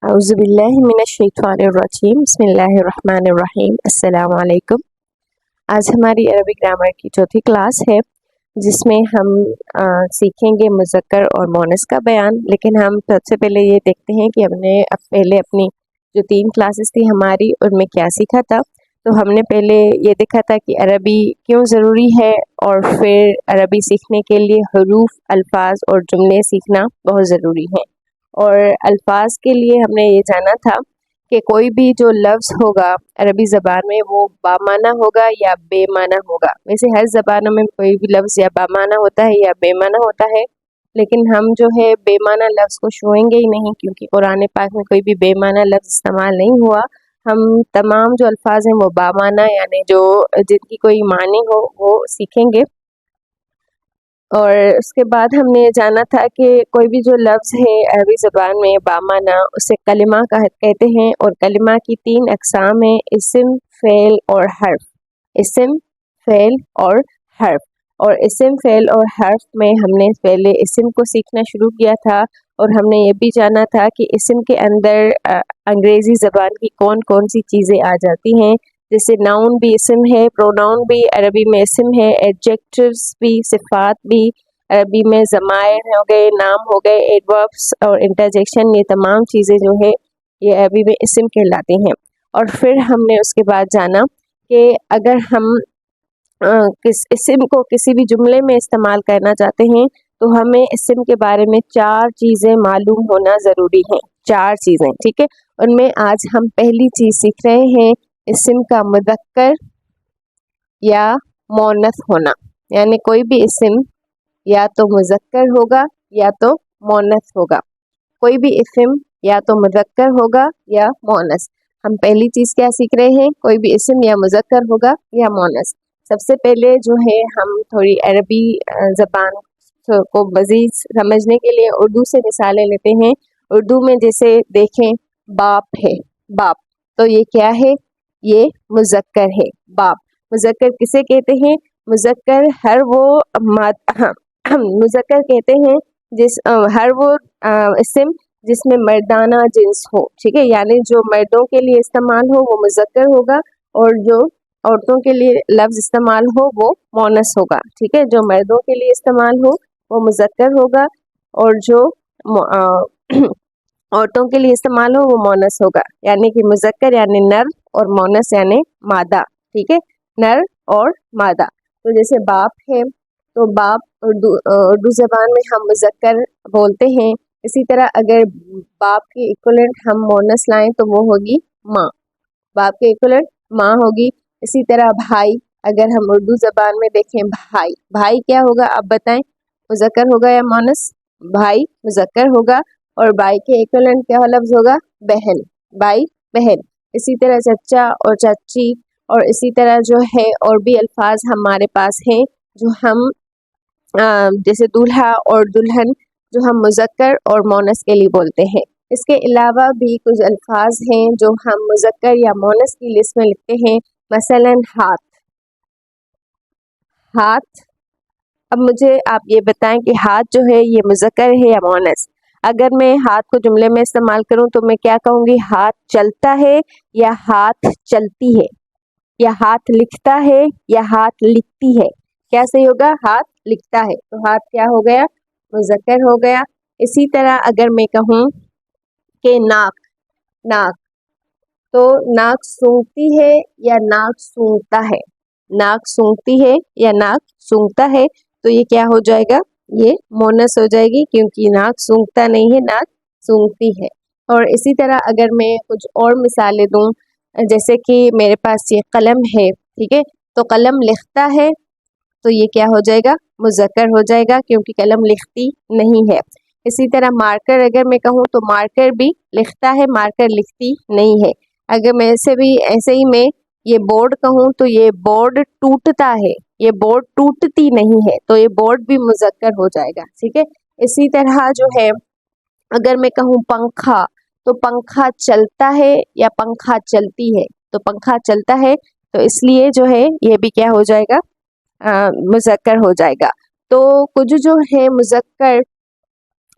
اعوذ باللہ من الشیطان الرجیم بسم اللہ الرحمن الرحیم السلام علیکم۔ آج ہماری عربی گرامر کی چوتھی کلاس ہے جس میں ہم سیکھیں گے مذکر اور مؤنث کا بیان، لیکن ہم سب سے پہلے یہ دیکھتے ہیں کہ ہم نے پہلے اپنی جو 3 کلاسز تھی ہماری ان میں کیا سیکھا تھا۔ تو ہم نے پہلے یہ دیکھا تھا کہ عربی کیوں ضروری ہے، اور پھر عربی سیکھنے کے لیے حروف، الفاظ اور جملے سیکھنا بہت ضروری ہیں۔ اور الفاظ کے لیے ہم نے یہ جانا تھا کہ کوئی بھی جو لفظ ہوگا عربی زبان میں وہ بامعنی ہوگا یا بے معنی ہوگا۔ ویسے ہر زبانوں میں کوئی بھی لفظ یا بامعنی ہوتا ہے یا بے معنی ہوتا ہے، لیکن ہم جو ہے بے معنی لفظ کو چھوئیں گے ہی نہیں، کیونکہ قرآن پاک میں کوئی بھی بے معنی لفظ استعمال نہیں ہوا۔ ہم تمام جو الفاظ ہیں وہ بامعنی یعنی جو جن کی کوئی معنی ہو وہ سیکھیں گے۔ اور اس کے بعد ہم نے جانا تھا کہ کوئی بھی جو لفظ ہے عربی زبان میں بامعنی اسے کلمہ کہتے ہیں، اور کلمہ کی 3 اقسام ہیں: اسم، فعل اور حرف۔ اسم، فعل اور حرف۔ اور اسم، فعل اور حرف میں ہم نے پہلے اسم کو سیکھنا شروع کیا تھا، اور ہم نے یہ بھی جانا تھا کہ اسم کے اندر انگریزی زبان کی کون کون سی چیزیں آ جاتی ہیں، جیسے ناؤن بھی اسم ہے، پروناؤن بھی عربی میں اسم ہے، ایڈجیکٹیوز بھی، صفات بھی عربی میں، ضمائر ہو گئے، نام ہو گئے، ایڈوربس اور انٹرجیکشن، یہ تمام چیزیں جو ہے یہ عربی میں اسم کہلاتے ہیں۔ اور پھر ہم نے اس کے بعد جانا کہ اگر ہم اسم کو کسی بھی جملے میں استعمال کرنا چاہتے ہیں تو ہمیں اسم کے بارے میں 4 چیزیں معلوم ہونا ضروری ہیں۔ 4 چیزیں، ٹھیک ہے۔ ان میں آج ہم پہلی چیز سیکھ رہے ہیں اسم کا مذکر یا مؤنث ہونا، یعنی کوئی بھی اسم یا تو مذکر ہوگا یا تو مؤنث ہوگا۔ کوئی بھی اسم یا تو مذکر ہوگا یا مؤنث۔ ہم پہلی چیز کیا سیکھ رہے ہیں؟ کوئی بھی اسم یا مذکر ہوگا یا مؤنث۔ سب سے پہلے جو ہے ہم تھوڑی عربی زبان کو مزید سمجھنے کے لیے اردو سے مثالیں لیتے ہیں۔ اردو میں جیسے دیکھیں باپ ہے، باپ، تو یہ کیا ہے؟ یہ مذکر ہے، باپ۔ مذکر کسے کہتے ہیں؟ مذکر ہر وہ مذکر کہتے ہیں ہر وہ اسم جس میں مردانہ جنس ہو، ٹھیک ہے، یعنی جو مردوں کے لیے استعمال ہو وہ مذکر ہوگا، اور جو عورتوں کے لیے لفظ استعمال ہو وہ مؤنث ہوگا، ٹھیک ہے۔ جو مردوں کے لیے استعمال ہو وہ مذکر ہوگا، اور جو عورتوں کے لیے استعمال ہو وہ مؤنث ہوگا، یعنی کہ مذکر یعنی نر اور مؤنث یعنی مادہ، ٹھیک ہے، نر اور مادہ۔ تو جیسے باپ ہے تو باپ اردو زبان میں ہم مذکر بولتے ہیں۔ اسی طرح اگر باپ کے ایکولنٹ ہم مؤنث لائیں تو وہ ہوگی ماں، باپ کے ایکولنٹ ماں ہوگی۔ اسی طرح بھائی، اگر ہم اردو زبان میں دیکھیں بھائی، بھائی کیا ہوگا آپ بتائیں؟ مذکر ہوگا یا مؤنث؟ بھائی مذکر ہوگا، اور بھائی کے ایکولنٹ کیا لفظ ہوگا؟ بہن، بھائی بہن۔ اسی طرح چچا اور چچی، اور اسی طرح جو ہے اور بھی الفاظ ہمارے پاس ہیں جو ہم جیسے دولہا اور دلہن جو ہم مذکر اور مؤنث کے لیے بولتے ہیں۔ اس کے علاوہ بھی کچھ الفاظ ہیں جو ہم مذکر یا مؤنث کی لسٹ میں لکھتے ہیں، مثلا ہاتھ، ہاتھ۔ اب مجھے آپ یہ بتائیں کہ ہاتھ جو ہے یہ مذکر ہے یا مؤنث؟ اگر میں ہاتھ کو جملے میں استعمال کروں تو میں کیا کہوں گی؟ ہاتھ چلتا ہے یا ہاتھ چلتی ہے، یا ہاتھ لکھتا ہے یا ہاتھ لکھتی ہے؟ کیا صحیح ہوگا؟ ہاتھ لکھتا ہے، تو ہاتھ کیا ہو گیا؟ مذکر ہو گیا۔ اسی طرح اگر میں کہوں کہ ناک، ناک، تو ناک سونگتی ہے یا ناک سونگتا ہے؟ ناک سونگتی ہے یا ناک سونگتا ہے؟ تو یہ کیا ہو جائے گا؟ یہ مؤنث ہو جائے گی، کیونکہ ناک سونگتا نہیں ہے، ناک سونگتی ہے۔ اور اسی طرح اگر میں کچھ اور مثالیں دوں، جیسے کہ میرے پاس یہ قلم ہے، ٹھیک ہے، تو قلم لکھتا ہے، تو یہ کیا ہو جائے گا؟ مذکر ہو جائے گا، کیونکہ قلم لکھتی نہیں ہے۔ اسی طرح مارکر اگر میں کہوں تو مارکر بھی لکھتا ہے، مارکر لکھتی نہیں ہے۔ اگر میں ایسے ہی میں یہ بورڈ کہوں تو یہ بورڈ ٹوٹتا ہے، یہ بورڈ ٹوٹتی نہیں ہے، تو یہ بورڈ بھی مذکر ہو جائے گا، ٹھیک ہے۔ اسی طرح جو ہے اگر میں کہوں پنکھا، تو پنکھا چلتا ہے یا پنکھا چلتی ہے؟ تو پنکھا چلتا ہے، تو اس لیے جو ہے یہ بھی کیا ہو جائے گا؟ مذکر ہو جائے گا۔ تو کچھ جو ہے مذکر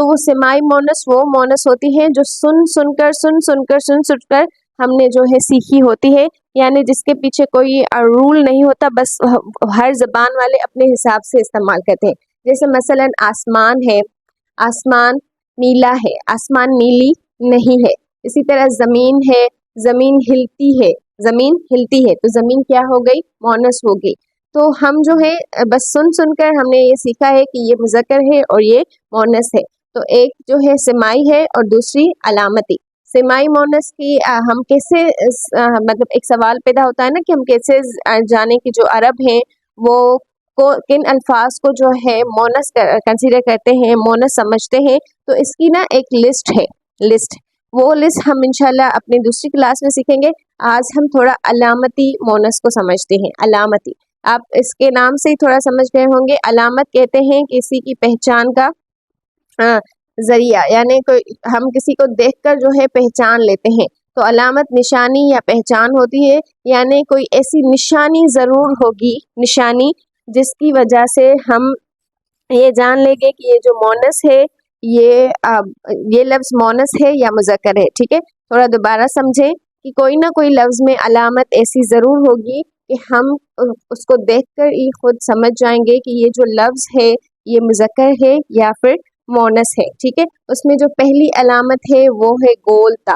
تو وہ سمائی مونس وہ مونس ہوتی ہے جو سن سن کر ہم نے جو ہے سیکھی ہوتی ہے، یعنی جس کے پیچھے کوئی رول نہیں ہوتا، بس ہر زبان والے اپنے حساب سے استعمال کرتے ہیں. جیسے مثلا آسمان ہے، آسمان نیلا ہے، آسمان نیلی نہیں ہے. اسی طرح زمین ہے، زمین ہلتی ہے، زمین ہلتی ہے، تو زمین کیا ہو گئی؟ مونس ہو گئی. تو ہم جو ہے بس سن کر ہم نے یہ سیکھا ہے کہ یہ مذکر ہے اور یہ مونس ہے. تو ایک جو ہے سمائی ہے اور دوسری علامتی. سمائی مونس کی ہم کیسے مطلب ایک سوال پیدا ہوتا ہے نا کہ ہم کیسے جانے کہ جو عرب ہیں وہ کن الفاظ کو جو ہے مونس کنسیڈر کرتے ہیں، مونس سمجھتے ہیں. تو اس کی نا ایک لسٹ ہے، وہ لسٹ ہم انشاءاللہ اپنی دوسری کلاس میں سیکھیں گے. آج ہم تھوڑا علامتی مونس کو سمجھتے ہیں. علامتی، آپ اس کے نام سے ہی تھوڑا سمجھ گئے ہوں گے. علامت کہتے ہیں کسی کی پہچان کا ذریعہ، یعنی ہم کسی کو دیکھ کر جو ہے پہچان لیتے ہیں. تو علامت نشانی یا پہچان ہوتی ہے، یعنی کوئی ایسی نشانی ضرور ہوگی، نشانی جس کی وجہ سے ہم یہ جان لیں گے کہ یہ جو مونس ہے یہ لفظ مونس ہے یا مذکر ہے. ٹھیک ہے، تھوڑا دوبارہ سمجھیں کہ کوئی نہ کوئی لفظ میں علامت ایسی ضرور ہوگی کہ ہم اس کو دیکھ کر ہی خود سمجھ جائیں گے کہ یہ جو لفظ ہے یہ مذکر ہے یا پھر مونس ہے. ٹھیک ہے، اس میں جو پہلی علامت ہے وہ ہے گولتا.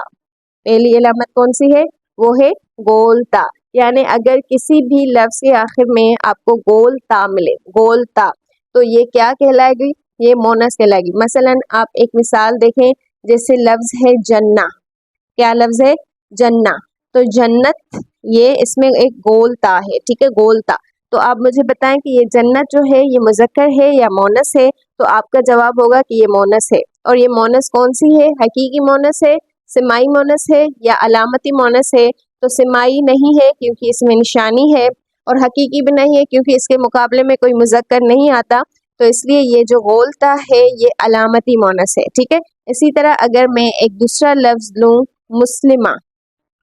پہلی علامت کون سی ہے؟ وہ ہے گولتا. یعنی اگر کسی بھی لفظ کے آخر میں آپ کو گولتا ملے، گولتا، تو یہ کیا کہلائے گی؟ یہ مونس کہلائے گی. مثلا آپ ایک مثال دیکھیں، جیسے لفظ ہے جنہ. کیا لفظ ہے؟ جنہ. تو جنت، یہ اس میں ایک گولتا ہے. ٹھیک ہے، گولتا. تو آپ مجھے بتائیں کہ یہ جنت جو ہے یہ مذکر ہے یا مونس ہے؟ تو آپ کا جواب ہوگا کہ یہ مونس ہے. اور یہ مونس کون سی ہے؟ حقیقی مونس ہے، سمائی مونس ہے یا علامتی مونس ہے؟ تو سمائی نہیں ہے کیونکہ اس میں نشانی ہے، اور حقیقی بھی نہیں ہے کیونکہ اس کے مقابلے میں کوئی مذکر نہیں آتا. تو اس لیے یہ جو غولتا ہے یہ علامتی مونس ہے. ٹھیک ہے، اسی طرح اگر میں ایک دوسرا لفظ لوں، مسلمہ.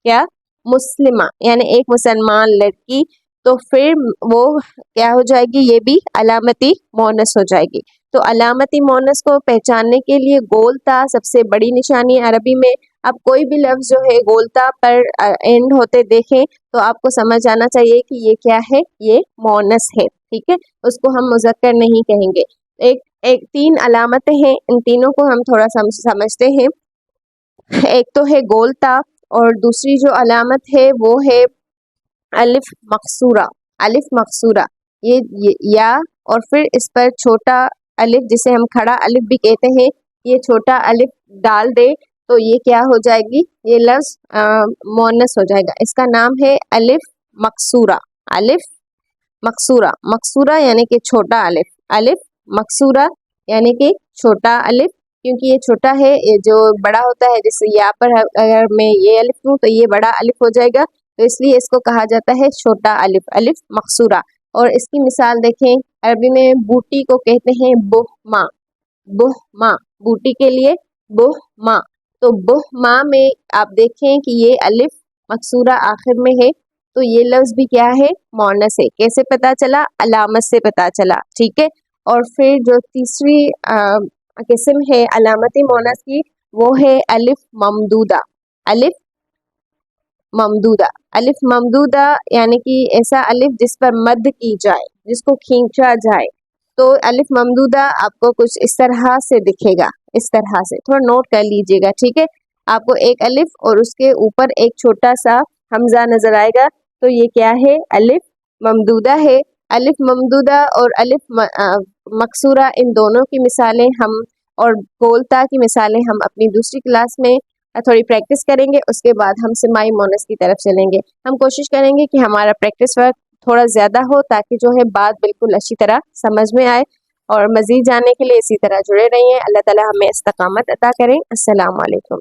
کیا؟ مسلمہ، یعنی ایک مسلمان لڑکی، تو پھر وہ کیا ہو جائے گی؟ یہ بھی علامتی مونس ہو جائے گی. تو علامتی مونس کو پہچاننے کے لیے گولتا سب سے بڑی نشانی ہے عربی میں. اب کوئی بھی لفظ جو ہے گولتا پر اینڈ ہوتے دیکھیں تو آپ کو سمجھ آنا چاہیے کہ یہ کیا ہے؟ یہ مونس ہے. ٹھیک ہے، اس کو ہم مذکر نہیں کہیں گے. ایک تین علامتیں ہیں، ان تینوں کو ہم تھوڑا سمجھتے ہیں. ایک تو ہے گولتا، اور دوسری جو علامت ہے وہ ہے الف مقصورہ. الف مقصورہ، یہ یا اور پھر اس پر چھوٹا الف جسے ہم کھڑا الف بھی کہتے ہیں، یہ چھوٹا الف ڈال دے تو یہ کیا ہو جائے گی؟ یہ لفظ مونس ہو جائے گا. اس کا نام ہے الف مقصورہ. الف مقصورہ، مقصورہ یعنی کہ چھوٹا الف. الف مقصورہ یعنی کہ چھوٹا الف، کیونکہ یہ چھوٹا ہے، یہ جو بڑا ہوتا ہے، جیسے یہاں پر اگر میں یہ الف لوں تو یہ بڑا الف ہو جائے گا، تو اس لیے اس کو کہا جاتا ہے چھوٹا الف، الف مقصورہ. اور اس کی مثال دیکھیں، عربی میں بوٹی کو کہتے ہیں بہ ماں. بہ ماں، بوٹی کے لیے بہ ماں. تو بہ ماں میں آپ دیکھیں کہ یہ الف مقصورہ آخر میں ہے، تو یہ لفظ بھی کیا ہے؟ مونس ہے. کیسے پتا چلا؟ علامت سے پتا چلا. ٹھیک ہے، اور پھر جو تیسری قسم ہے علامتی مونس کی وہ ہے الف ممدودہ. الف ممدودہ. الف ممدودہ یعنی کہ ایسا الف جس پر مد کی جائے، جس کو کھینچا جائے. تو الف ممدودہ آپ کو کچھ اس طرح سے دکھے گا، اس طرح سے تھوڑا نوٹ کر لیجئے گا. ٹھیک ہے، آپ کو ایک الف اور اس کے اوپر ایک چھوٹا سا حمزہ نظر آئے گا، تو یہ کیا ہے؟ الف ممدودہ ہے. الف ممدودہ اور الف مقصورہ، ان دونوں کی مثالیں ہم اور گولتا کی مثالیں ہم اپنی دوسری کلاس میں تھوڑی پریکٹس کریں گے. اس کے بعد ہم سمائی مونس کی طرف چلیں گے. ہم کوشش کریں گے کہ ہمارا پریکٹس ورک تھوڑا زیادہ ہو تاکہ جو ہے بات بالکل اچھی طرح سمجھ میں آئے. اور مزید جاننے کے لیے اسی طرح جڑے رہیے. اللہ تعالی ہمیں استقامت عطا کریں. السلام علیکم.